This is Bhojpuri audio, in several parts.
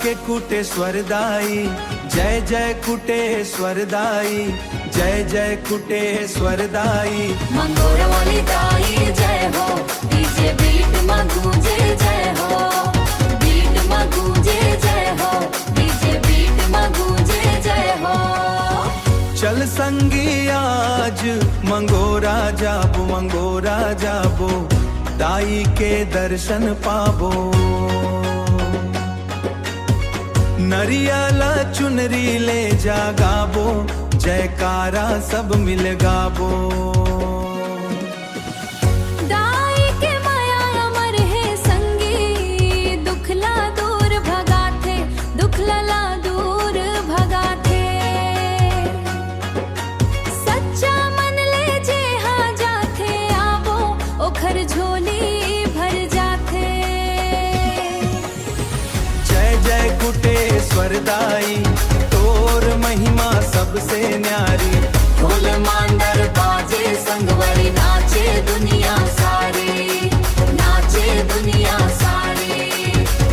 के कुटेश्वरदाई, जय जय कुटेश्वरदाई, जय जय कुटेश्वरदाई। मंगोर वाली दाई जय हो, डीजे बीट में गूंजे जय हो, बीट में गूंजे जय हो, डीजे बीट में गूंजे जय हो। चल संगी आज मंगोरा जाबो, मंगोरा जाबो, दाई के दर्शन पाबो। नरियल चुनरी ले जा गाबो, जयकारा सब मिल गाबो। दाई के माया अमर है संगी, दुखला दूर भगाथे, दुखला दूर भगाथे। सच्चा मन ले जे हाँ जाथे, आवो ओखर झोली भर जाथे। जय जय कुटेश्वरदाई, तोर महिमा सबसे न्यारी। ढोल मांडर बाजे संगवरी, नाचे दुनिया सारी, नाचे दुनिया सारी,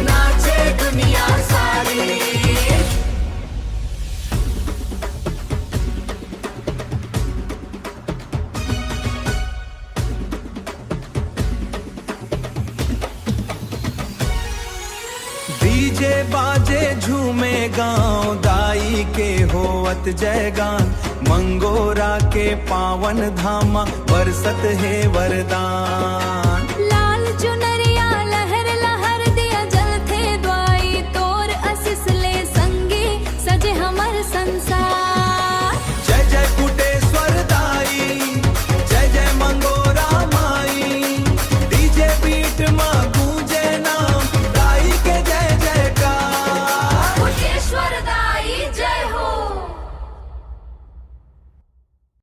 नाचे दुनिया सारी। डीजे बाजे झूमे गाँव, दाई के होवत जय गान। मंगोरा के पावन धामा बरसत है वरदान।